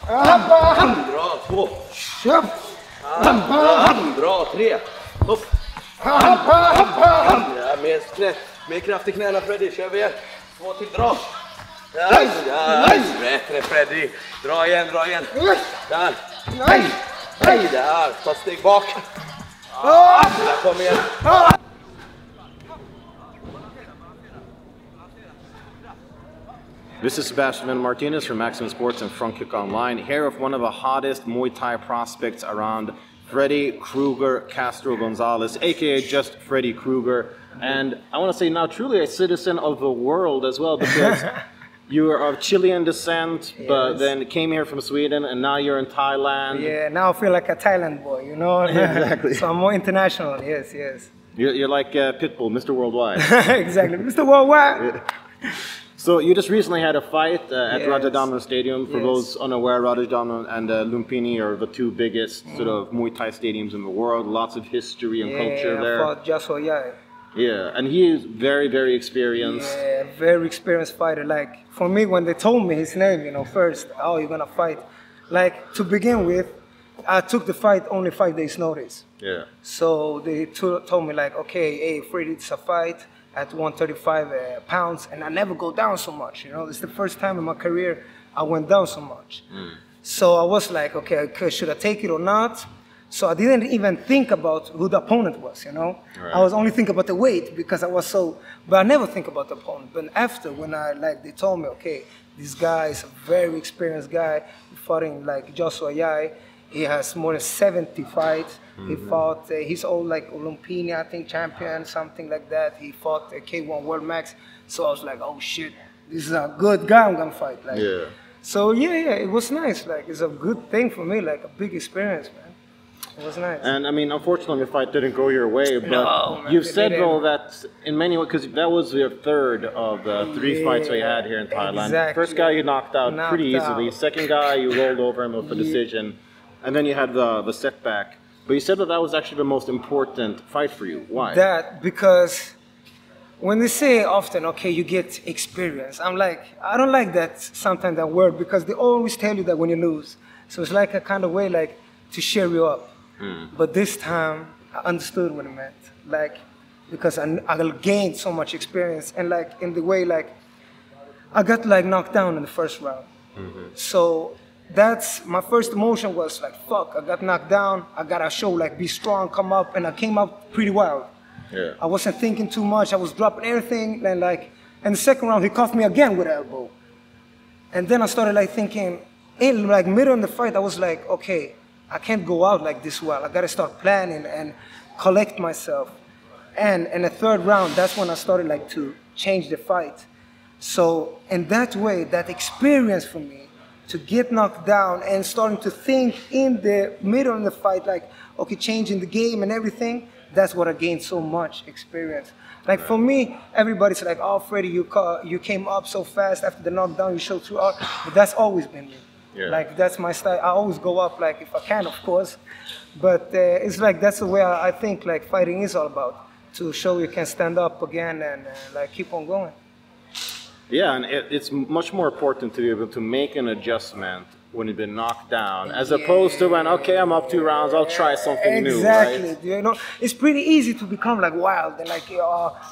Bra 2. Bra 3. Upp. Ja, mer kraft i knäna Freddy, kör vi igen. 2 till, dra. Bättre Freddy. Dra igen. Där. Där, ta steg bak. Där, kom igen. This is Sebastian Vendel-Martinez from Maximum Sports and Frontkick.online, here with one of the hottest Muay Thai prospects around, Freddy Krueger Castro Gonzalez, aka just Freddy Krueger. And I want to say now truly a citizen of the world as well, because you are of Chilean descent, but then came here from Sweden, and now you're in Thailand. Yeah, now I feel like a Thailand boy, you know? Exactly. So I'm more international, yes. You're like Pitbull, Mr. Worldwide. Exactly, Mr. Worldwide. Yeah. So you just recently had a fight at Rajadamnern Stadium. For those unaware, Rajadamnern and Lumpini are the two biggest sort of Muay Thai stadiums in the world. Lots of history and culture there. Yeah, I fought Jaosuayai. Yeah, and he is very, very experienced. Yeah, very experienced fighter. Like, for me, when they told me his name, you know, first, oh, you're gonna fight. Like, to begin with, I took the fight only 5 days notice. Yeah. So they told me like, okay, hey, Freddy, it's a fight at 135 pounds, and I never go down so much, you know. It's the first time in my career I went down so much. So I was like, okay, should I take it or not? So I didn't even think about who the opponent was, you know. Right. I was only thinking about the weight because I was so, but I never think about the opponent. But after, when they told me, okay, this guy is a very experienced guy, he fought in like Jaosuayai. He has more than 70 fights. He fought, he's all like Lumpini, I think, champion, something like that. He fought K1 World Max. So I was like, oh shit, this is a good guy I'm gonna fight. Like, so yeah, it was nice. Like, it's a good thing for me, like a big experience, man. It was nice. And I mean, unfortunately, the fight didn't go your way, but you've said though that in many ways, because that was your third of the 3 fights we had here in Thailand. Exactly. First guy you knocked out pretty easily. Second guy you rolled over him with a decision. And then you had the setback. But you said that that was actually the most important fight for you. Why? That, because when they say often, okay, you get experience, I'm like, I don't like that sometimes, that word, because they always tell you that when you lose. So it's like a kind of way like to cheer you up. But this time, I understood what it meant. Like, because I gained so much experience, and like in the way like, I got like knocked down in the first round. So that's my first emotion was like, fuck, I got knocked down. I gotta show like, be strong, come up, and I came up pretty wild. Yeah. I wasn't thinking too much. I was dropping everything, and like, in the second round, he caught me again with an elbow. And then I started like thinking, in like middle of the fight, I was like, okay, I can't go out like this well. I gotta start planning and collect myself. And in the third round, that's when I started like to change the fight. So in that way, that experience for me, to get knocked down and starting to think in the middle of the fight, like, okay, changing the game and everything, that's what I gained so much experience. Like for me, everybody's like, oh, Freddy, you came up so fast after the knockdown, you showed through art. But that's always been me. Like, that's my style. I always go up, like, if I can, of course. But it's like, that's the way I think, like, fighting is all about. To show you can stand up again and, like, keep on going. Yeah, and it's much more important to be able to make an adjustment when you've been knocked down, as opposed to when, okay, I'm up 2 rounds, I'll try something new, right? Exactly. You know, it's pretty easy to become like wild and like,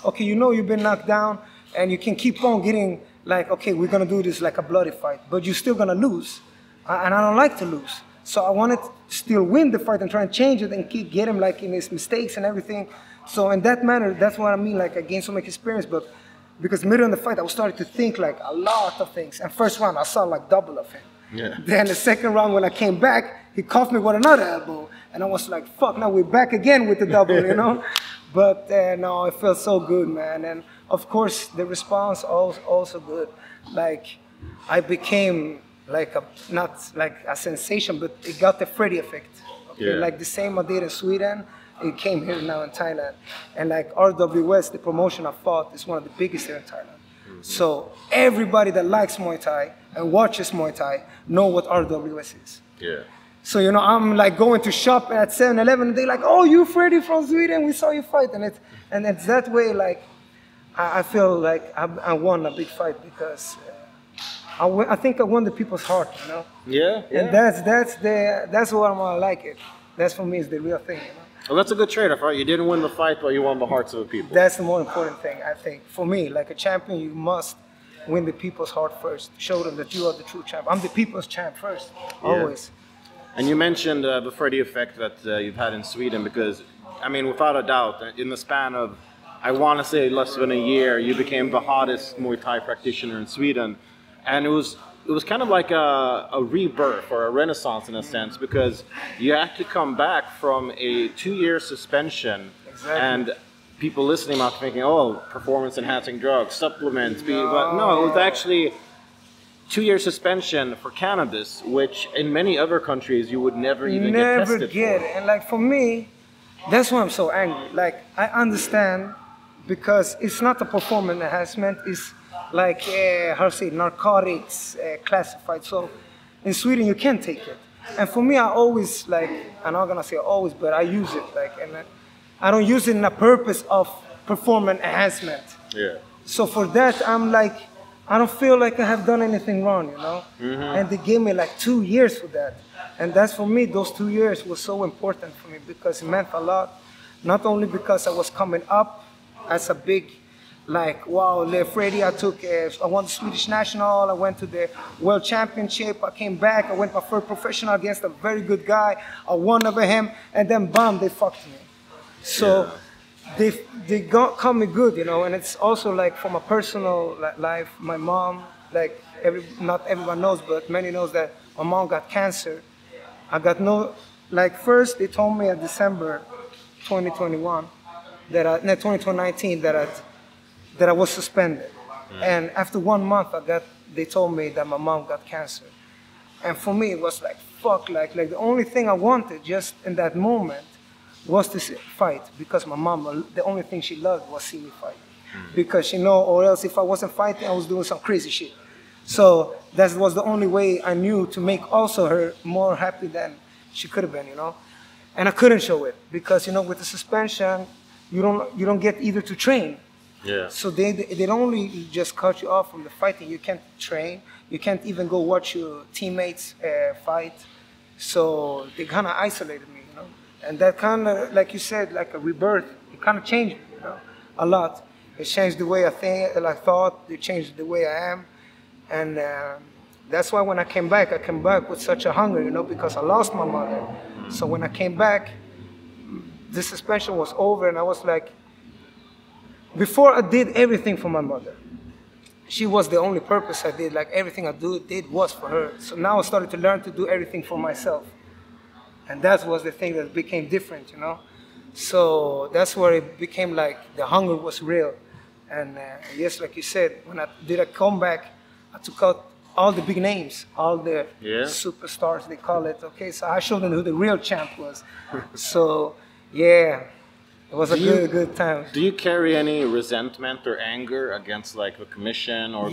okay, you know you've been knocked down, and you can keep on getting like, okay, we're gonna do this like a bloody fight, but you're still gonna lose, and I don't like to lose. So I wanted to still win the fight and try and change it and get him like in his mistakes and everything. So in that manner, that's what I mean. Like, I gained so much experience, but because middle in the fight, I was starting to think like a lot of things. And first round, I saw like double of him. Yeah. Then the second round, when I came back, he caught me with another elbow. And I was like, fuck, now we're back again with the double, you know? But no, it felt so good, man. And of course, the response also good. Like, I became like not like a sensation, but it got the Freddy effect. Okay? Like the same I did in Sweden, it came here now in Thailand. And like RWS, the promotion I fought, is one of the biggest here in Thailand. So everybody that likes Muay Thai and watches Muay Thai know what RWS is. Yeah. So, you know, I'm like going to shop at 7-Eleven and they're like, oh, you Freddy from Sweden, we saw you fight. And it's that way, like, I feel like I won a big fight because I think I won the people's heart, you know. Yeah, yeah. And that's what I like it. That's for me is the real thing, you know. Well, that's a good trade-off, right? You didn't win the fight, but you won the hearts of the people. That's the more important thing, I think. For me, like a champion, you must win the people's heart first. Show them that you are the true champ. I'm the people's champ first, always. And you mentioned the Freddy effect that you've had in Sweden because, I mean, without a doubt, in the span of, I want to say less than a year, you became the hottest Muay Thai practitioner in Sweden. And it was kind of like a rebirth or a renaissance in a sense because you had to come back from a 2-year suspension. Exactly. And people listening might be thinking, oh, performance-enhancing drugs, supplements, but no, it was actually 2-year suspension for cannabis, which in many other countries you would never even get tested for. And like for me, that's why I'm so angry. Like I understand because it's not a performance enhancement, it's like, how to say, narcotics classified. So in Sweden, you can take it. And for me, I always, like, I'm not going to say always, but I use it. Like, and I don't use it in a purpose of performance enhancement. Yeah. So for that, I'm like, I don't feel like I have done anything wrong, you know? And they gave me like 2 years for that. And that's for me, those 2 years was so important for me because it meant a lot. Not only because I was coming up as a big, like, wow, Freddy, I won the Swedish National, I went to the World Championship, I came back, I went my first professional against a very good guy, I won over him, and then bam, they fucked me. So they got me good, you know, and it's also like for my personal life, my mom, like, not everyone knows, but many knows that my mom got cancer. I got first they told me in December 2021, 2019, that I was suspended. And after 1 month, they told me that my mom got cancer. And for me, it was like, fuck, like the only thing I wanted just in that moment was to fight because my mom, the only thing she loved was see me fight. Because she know, or else if I wasn't fighting, I was doing some crazy shit. So that was the only way I knew to make also her more happy than she could have been, you know? And I couldn't show it because, you know, with the suspension, you don't get either to train. Yeah. So they only just cut you off from the fighting. You can't train. You can't even go watch your teammates fight. So they kind of isolated me, you know. And that kind of, like you said, like a rebirth, it kind of changed me, you know, a lot. It changed the way I think, I thought. It changed the way I am. And that's why when I came back with such a hunger, you know, because I lost my mother. So when I came back, the suspension was over, and I was like, before I did everything for my mother. She was the only purpose I did, like everything I did was for her. So now I started to learn to do everything for myself. And that was the thing that became different, you know? So that's where it became like the hunger was real. And yes, like you said, when I did a comeback, I took out all the big names, all the superstars, they call it. Okay, so I showed them who the real champ was. So, yeah. It was a good time. Do you carry any resentment or anger against like the commission or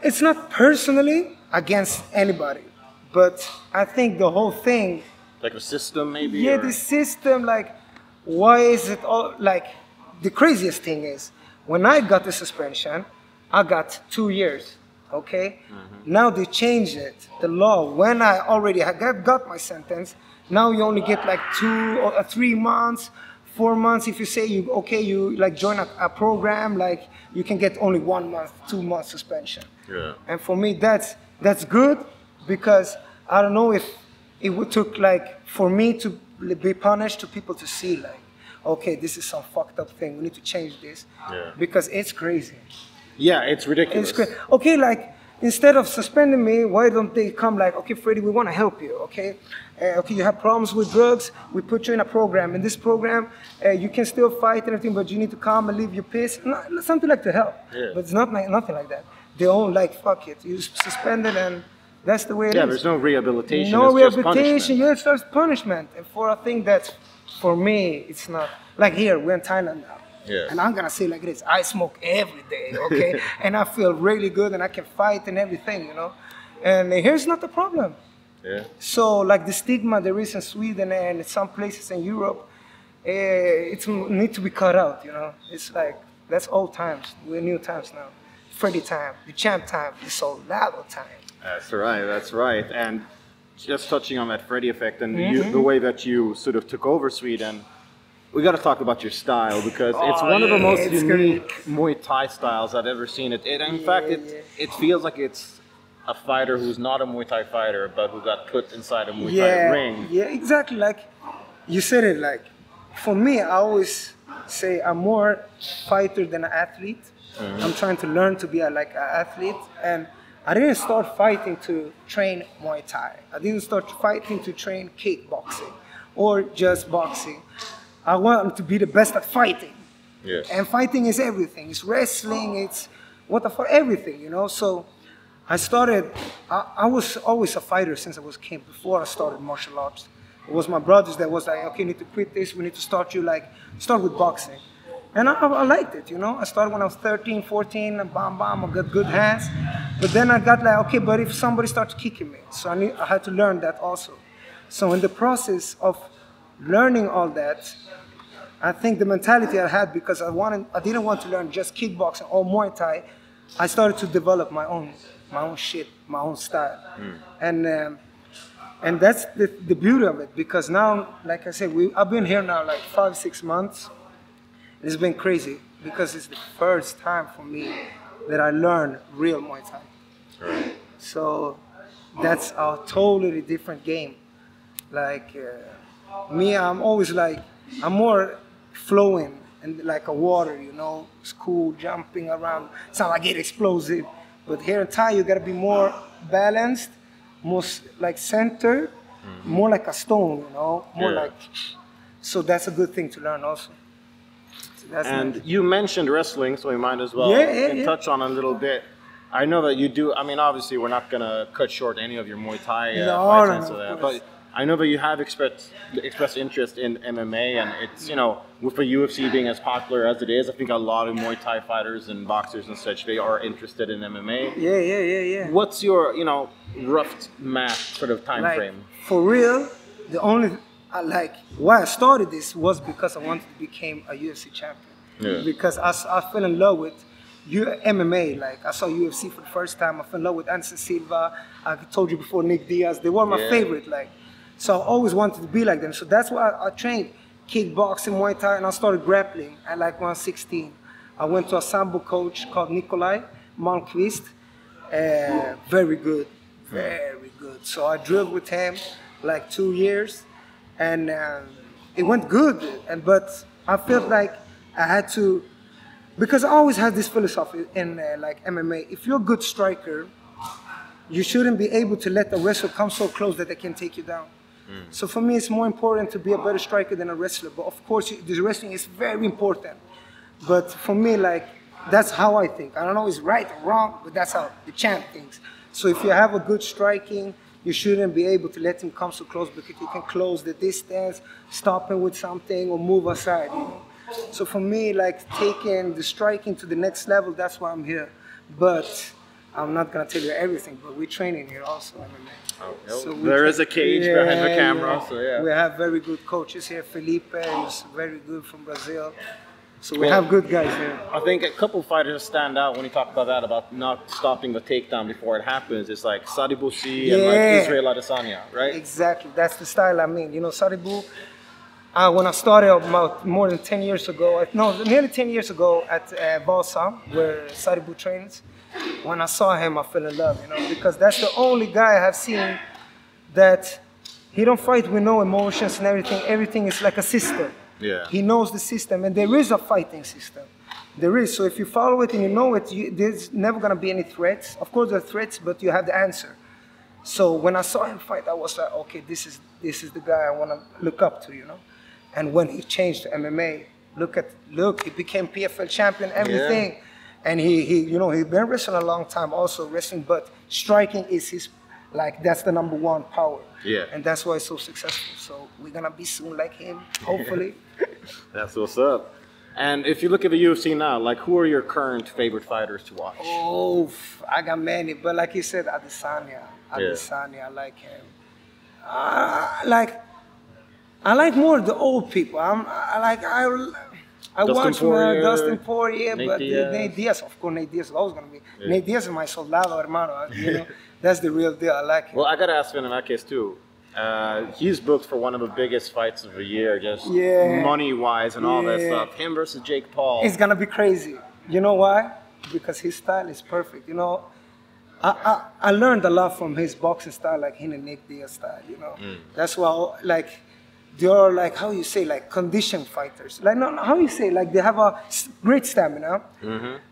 it's not personally against anybody, but I think the whole thing, like the system maybe? Yeah, the system, like, why is it all, like, the craziest thing is, when I got the suspension, I got 2 years, okay? Now they changed it, the law, when I already got my sentence. Now you only get like 2 or 3 months, 4 months. If you say you like join a program, like you can get only 1 month, 2 months suspension. Yeah. And for me, that's good because I don't know if it would took like for me to be punished to people to see like, okay, this is some fucked up thing. We need to change this because it's crazy. Yeah, it's ridiculous. It's crazy. Okay, like instead of suspending me, why don't they come like, okay, Freddy, we want to help you, okay? Okay, you have problems with drugs, we put you in a program. In this program, you can still fight and everything, but you need to come and leave your piss. Something like to help, but it's nothing like that. They all like, fuck it, you suspended and that's the way it is. Yeah, there's no rehabilitation, no it's rehabilitation, just punishment. It's just punishment. And for a thing that, for me, it's not. Like here, we're in Thailand now. Yeah. And I'm gonna say like this, I smoke every day, okay? And I feel really good and I can fight and everything, you know? And here's not the problem. Yeah. So like the stigma there is in Sweden and some places in Europe, it needs to be cut out, you know? It's like, that's old times, we're new times now. Freddy time, the champ time, the soldado time. That's right, that's right. And just touching on that Freddy effect and the way that you sort of took over Sweden, we got to talk about your style because it's one of the most unique Muay Thai styles I've ever seen. In fact, it feels like it's a fighter who's not a Muay Thai fighter, but who got put inside a Muay Thai ring. Yeah, exactly. Like you said it. Like for me, I always say I'm more fighter than an athlete. I'm trying to learn to be like an athlete, and I didn't start fighting to train Muay Thai. I didn't start fighting to train kickboxing or just boxing. I want to be the best at fighting. Yeah. And fighting is everything. It's wrestling, it's what the fuck, everything, you know? So I started, I was always a fighter since I was a kid, before I started martial arts. It was my brothers that was like, okay, you need to quit this, we need to start with boxing. And I liked it, you know? I started when I was 13, 14, and bam, bam, I got good hands. But then I got like, okay, but if somebody starts kicking me, so I had to learn that also. So in the process of learning all that, I think the mentality I had, because I didn't want to learn just kickboxing or Muay Thai, I started to develop my own shit, my own style. And that's the beauty of it, because now, like I said, I've been here now like 5-6 months. It's been crazy because it's the first time for me that I learned real Muay Thai. Right. So that's a totally different game. Like me, I'm always like, I'm more flowing and like a water, you know, it's cool, jumping around. Sound like I get explosive. But here in Thai, you gotta be more balanced, more like centered, more like a stone, you know, more like. So that's a good thing to learn also. So and you mentioned wrestling, so we might as well touch on a little bit. I know that you do. I mean, obviously, we're not gonna cut short any of your Muay Thai fights and that, but I know that you have expressed interest in MMA, and it's, you know, with the UFC being as popular as it is, I think a lot of Muay Thai fighters and boxers and such, they are interested in MMA. Yeah. What's your, you know, rough math sort of time frame? For real, the only why I started this was because I wanted to become a UFC champion. Yeah. Because I fell in love with MMA. Like I saw UFC for the first time. I fell in love with Anderson Silva. I told you before, Nick Diaz. They were my favorite. Like, so I always wanted to be like them. So that's why I trained kickboxing, Muay Thai, and I started grappling at like 116. I went to a sambo coach called Nikolai Malmqvist. Very good, very good. So I drilled with him like 2 years. And it went good, but I felt like I had to, because I always had this philosophy in like MMA. If you're a good striker, you shouldn't be able to let the wrestler come so close that they can take you down. So for me, it's more important to be a better striker than a wrestler. But of course, the wrestling is very important. But for me, like, that's how I think. I don't know if it's right or wrong, but that's how the champ thinks. So if you have a good striking, you shouldn't be able to let him come so close, because you can close the distance, stop him with something, or move aside, you know? So for me, like, taking the striking to the next level, that's why I'm here. But I'm not gonna tell you everything, but we're training here also, MMA. Okay. So there is a cage behind the camera, so We have very good coaches here. Felipe is very good from Brazil. So we have good guys here. I think a couple fighters stand out when you talk about that, about not stopping the takedown before it happens. It's like Sadibusi and like Israel Adesanya, right? Exactly. That's the style I mean. You know, Sadibu, when I started about more than 10 years ago, nearly 10 years ago at Valsa, where Sadibu trains, when I saw him, I fell in love, you know, because that's the only guy I have seen that he don't fight with no emotions and everything. Everything is like a system. Yeah. He knows the system, and there is a fighting system. There is. So if you follow it and you know it, there's never going to be any threats. Of course, there are threats, but you have the answer. So when I saw him fight, I was like, okay, this is the guy I want to look up to, you know. And when he changed to MMA, look, he became PFL champion, everything. Yeah. And he you know, he's been wrestling a long time, also wrestling, but striking is his, like, that's the #1 power. Yeah. And that's why he's so successful. So we're going to be soon like him, hopefully. That's what's up. And if you look at the UFC now, like, who are your current favorite fighters to watch? Oh, I got many. But like you said, Adesanya, I like him. I like more the old people. I watched Dustin Poirier, Nate but Diaz. Nate Diaz, of course, Nate Diaz is always going to be. Yeah. Nate Diaz is my soldado, hermano. You know, that's the real deal. I like it. Well, I got to ask him in that case too. He's booked for one of the biggest fights of the year, just money-wise and all that stuff. Him versus Jake Paul. It's going to be crazy. You know why? Because his style is perfect. You know, I learned a lot from his boxing style, like him and Nick Diaz style, you know. That's why, like, they're like, how you say, like conditioned fighters. Like, no, how you say, like they have a great stamina.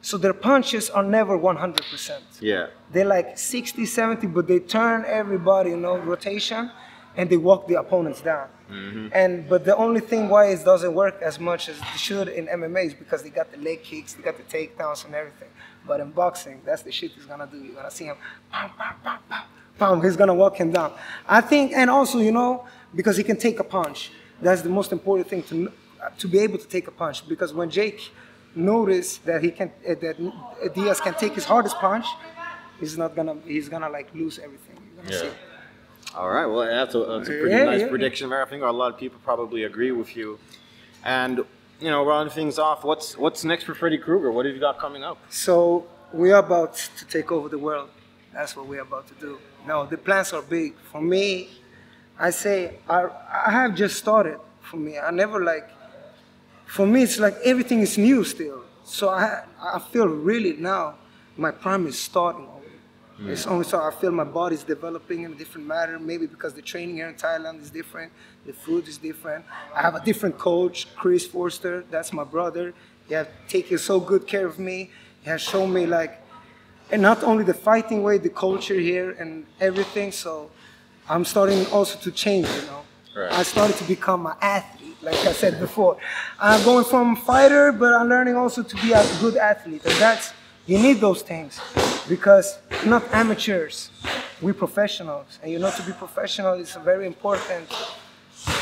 So their punches are never 100%. Yeah. They're like 60, 70, but they turn everybody, you know, rotation, and they walk the opponents down. But the only thing why it doesn't work as much as it should in MMA is because they got the leg kicks, they got the takedowns and everything. But in boxing, that's the shit he's gonna do. You're gonna see him, pam, pam, pam, pam, pam. He's gonna walk him down. I think, and also, you know, because he can take a punch. That's the most important thing to be able to take a punch. Because when Jake noticed that he can, that Diaz can take his hardest punch, he's gonna like lose everything. You're gonna see. All right. Well, that's a pretty nice prediction. I think a lot of people probably agree with you. And you know, rounding things off, what's next for Freddy Krueger? What have you got coming up? So we're about to take over the world. That's what we're about to do. No, the plans are big. For me, I say I have just started. For me, I never like. For me, it's like everything is new still. So I feel really now my prime is starting. It's only so I feel my body's developing in a different manner. Maybe because the training here in Thailand is different, the food is different. I have a different coach, Chris Forster. That's my brother. He has taken so good care of me. He has shown me like, and not only the fighting way, the culture here and everything. So I'm starting also to change. You know, I started to become an athlete, like I said before. I'm going from fighter, but I'm learning also to be a good athlete, and that's. You need those things because we're not amateurs, we're professionals. And you know, to be professional is very important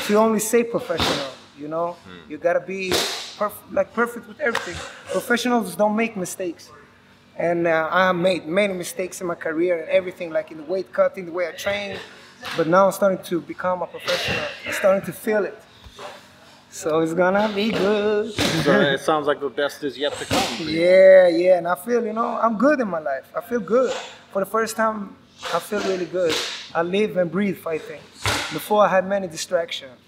to only say professional, you know? You gotta be perfect with everything. Professionals don't make mistakes. And I made many mistakes in my career and everything, like in the weight cutting, the way I train. But now I'm starting to become a professional. I'm starting to feel it. So it's gonna be good. So it sounds like the best is yet to come. Yeah, and I feel, you know, I'm good in my life. I feel good. For the first time, I feel really good. I live and breathe fighting. Before I had many distractions,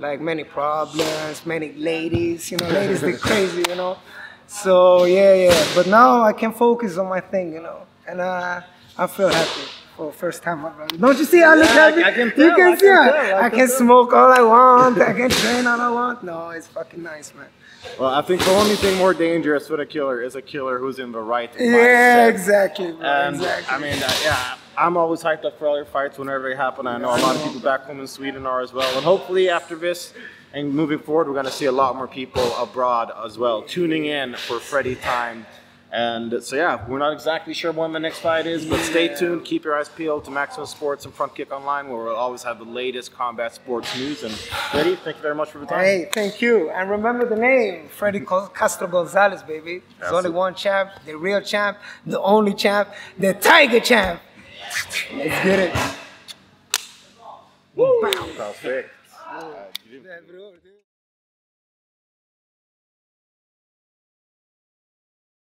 like many problems, many ladies, you know, ladies they crazy, you know. So yeah. But now I can focus on my thing, you know, and I feel happy. For the first time, my brother. Don't you see? I look happy. I can tell. You can see. I can smoke all I want. I can train all I want. No, it's fucking nice, man. Well, I think the only thing more dangerous with a killer is a killer who's in the right mindset. Yeah, exactly, bro. And exactly. I mean, I'm always hyped up for all your fights whenever they happen. I know a lot of people back home in Sweden are as well. And hopefully after this and moving forward, we're going to see a lot more people abroad as well tuning in for Freddy time. And so yeah, we're not exactly sure when the next fight is, but stay tuned. Keep your eyes peeled to Maximum Sports and Frontkick.online, where we'll always have the latest combat sports news. And Freddy, thank you very much for the time. Hey, thank you. And remember the name, Freddy Castro Gonzalez, baby. There's only one champ, the real champ, the only champ, the Tiger champ. Let's get it. Perfect.